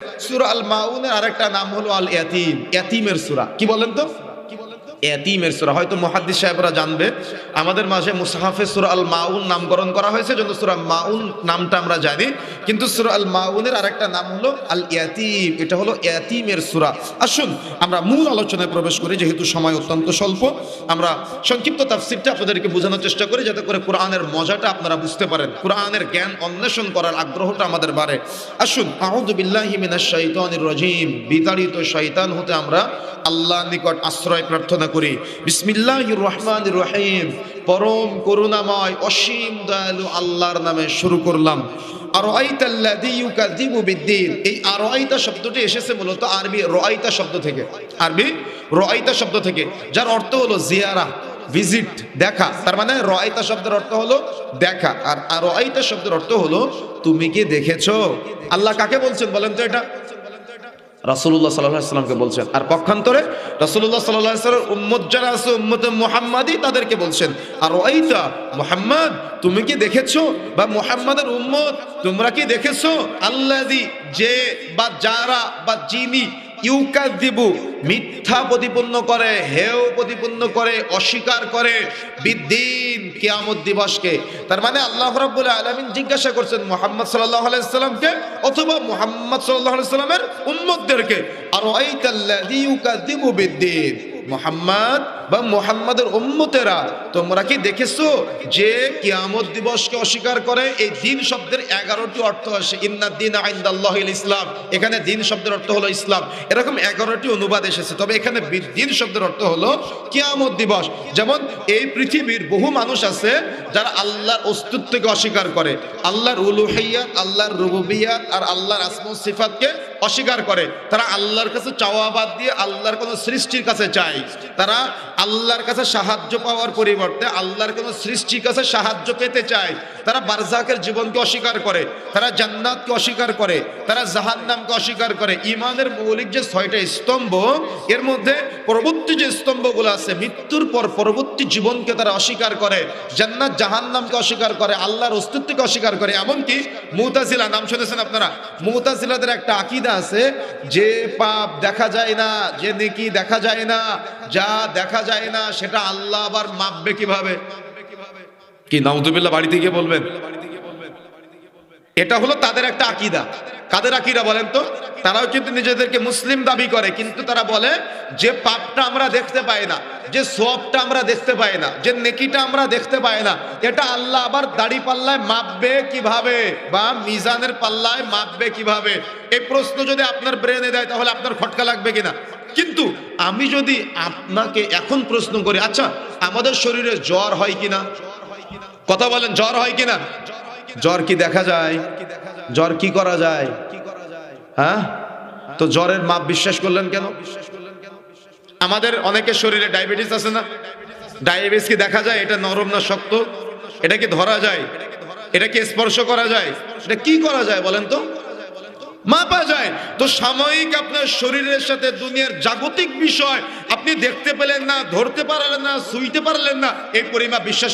সূরা আল মাউনের আরেকটা নাম হলো আল ইয়াতিম, ইয়াতিমের সূরা। কি বলেন তো? ইয়াতিমের সূরা। হয়তো মুহাদ্দিস সাহেবরা জানবে, আমাদের মাঝে মুসহাফে সূরা আল মাউন নামকরণ করা হয়েছে, জন্য সূরা মাউন নামটা আমরা জানি, কিন্তু সূরা আল মাউনের আরেকটা নাম হলো আল ইয়াতিম। এটা হলো ইয়াতিমের সূরা। আসুন আমরা মূল আলোচনায় প্রবেশ করি, যেহেতু সময় অত্যন্ত স্বল্প। আমরা সংক্ষিপ্ত তাফসীরটা আপনাদেরকে বোঝানোর চেষ্টা করি, যাতে করে কোরআনের মজাটা আপনারা বুঝতে পারেন, কোরআনের জ্ঞান অন্বেষণ করার আগ্রহটা আমাদের বাড়ে। আসুন, আউযু বিল্লাহি মিনাশ শাইতানির রাজীম, বিতাড়িত শয়তান হতে আমরা আল্লাহর নিকট আশ্রয় প্রার্থনা করি। বিসমিল্লাহির রহমানির রহিম, পরম করুণাময় অসীম দয়ালু আল্লাহর নামে শুরু করলাম। আরাইতাল্লাযী ইউকাযযিবু বিদ্দীন, এই আরাইতা শব্দটি এসেছে মূলত আরবি রাইতা শব্দ থেকে, আরবি রাইতা শব্দ থেকে, যার অর্থ হলো জিয়ারা, ভিজিট, দেখা। তার মানে রাইতা শব্দের অর্থ হলো দেখা, আর আরাইতা শব্দের অর্থ হলো তুমি কি দেখেছো। আল্লাহ কাকে বলছেন বলেন তো? এটা রাসূলুল্লাহ সাল্লাল্লাহু আলাইহি ওয়াসাল্লামকে বলছেন। আর পক্ষান্তরে রাসূলুল্লাহ সাল্লাল্লাহু আলাইহি ওয়াসাল্লামের উম্মত যারা আছে, উম্মতে মুহাম্মাদি, তাদেরকে বলছেন আর রাইতা মুহাম্মদ, তুমি কি দেখেছো, বা মুহাম্মাদের উম্মত তোমরা কি দেখেছো, আল্লাযী, যে বা যারা বা যিনি, ইউকাযযিবু, মিথ্যা প্রতিপন্ন করে, হেয় প্রতিপন্ন করে, অস্বীকার করে, বিদ্দীন, কিয়ামত দিবসকে। তার মানে আল্লাহ রাব্বুল আলামিন জিজ্ঞাসা করছেন মুহাম্মদ সাল্লাল্লাহু আলাইহি সাল্লামকে অথবা মুহাম্মদ সাল্লাল্লাহু আলাইহি সাল্লামের উম্মতদেরকে, আরাইতাল্লাযী ইউকাযযিবু বিদ্দীন, মুহাম্মদ বা মুহাম্মাদের উম্মতেরা, তোমরা কি দেখেছো যে কিয়ামত দিবসকে অস্বীকার করে। এই দিন শব্দের 11টি অর্থ আসে। ইন্নাদ দীনা ইনদাল্লাহিল ইসলাম, এখানে দিন শব্দের অর্থ হলো ইসলাম। এরকম 11টি অনুবাদ এসেছে, তবে এখানে দিন শব্দের অর্থ হলো কিয়ামত দিবস। যেমন এই পৃথিবীর বহু মানুষ আছে যারা আল্লাহর অস্তিত্বকে অস্বীকার করে, আল্লাহর উলুহিয়াত, আল্লাহর রুবুবিয়াত আর আল্লাহর আসমা ও সিফাতকে অস্বীকার করে। তারা আল্লাহর কাছে চাওয়া বাদ দিয়ে আল্লাহর কোনো সৃষ্টির কাছে চায়। তারা আল্লাহর কাছে সাহায্য পাওয়ার পরিবর্তে আল্লাহর কোনো সৃষ্টির কাছে সাহায্য পেতে চায়। তারা বারজাকের জীবনকে অস্বীকার করে, তারা জান্নাতকে অস্বীকার করে, তারা জাহান্নামকে অস্বীকার করে। ঈমানের মৌলিক যে 6টা স্তম্ভ, এর মধ্যে পরবর্তী যে স্তম্ভগুলো আছে, মৃত্যুর পর পরবর্তী জীবনকে তারা অস্বীকার করে, জান্নাত জাহান্নামকে অস্বীকার করে, আল্লাহর অস্তিত্বকে অস্বীকার করে। এমনকি মুতাজিলা, নাম শুনেছেন আপনারা? মুতাজিলাদের একটা আকীদা আছে যে পাপ দেখা যায় না, যে নেকি দেখা যায় না, যা দেখা যায় না সেটা আল্লাহ আবার মাপবে কিভাবে? কি নাউযুবিল্লাহ, বাড়িতে গিয়ে বলবেন। এটা হলো তাদের একটা আকীদা। কাদের আকীদা বলেন তো? তারাও কিন্তু নিজেদেরকে মুসলিম দাবি করে, কিন্তু তারা বলে যে পাপটা আমরা দেখতে পাই না, যে সওয়াবটা আমরা দেখতে পাই না, যে নেকিটা আমরা দেখতে পাই না, এটা আল্লাহ আবার দাড়ি পাল্লায় মাপবে কিভাবে, বা মিজানের পাল্লায় মাপবে কিভাবে? এই প্রশ্ন যদি আপনার ব্রেনে দেয় তাহলে আপনার খটকা লাগবে কিনা? কিন্তু আমি যদি আপনাকে এখন প্রশ্ন করি, আচ্ছা আমাদের শরীরে জ্বর হয় কিনা? কথা বলেন, জ্বর হয় কিনা? জ্বর কি দেখা যায়? জ্বর কি করা যায়? হ্যাঁ, তো জ্বরের মাপ বিশ্বাস করলেন কেন? আমাদের অনেকের শরীরে ডায়াবেটিস আছে না? ডায়াবেটিস কি দেখা যায়? এটা নরম না শক্ত? এটা কি ধরা যায়? এটা কি স্পর্শ করা যায়? এটা কি করা যায় বলেন তো? মাপা যায়। তো সাময়িক আপনার শরীরের সাথে দুনিয়ার জাগতিক বিষয় আপনি দেখতে পেলেন না, ধরতে পারলেন না, ছুঁইতে পারলেন না, এই পরিমাপ বিশ্বাস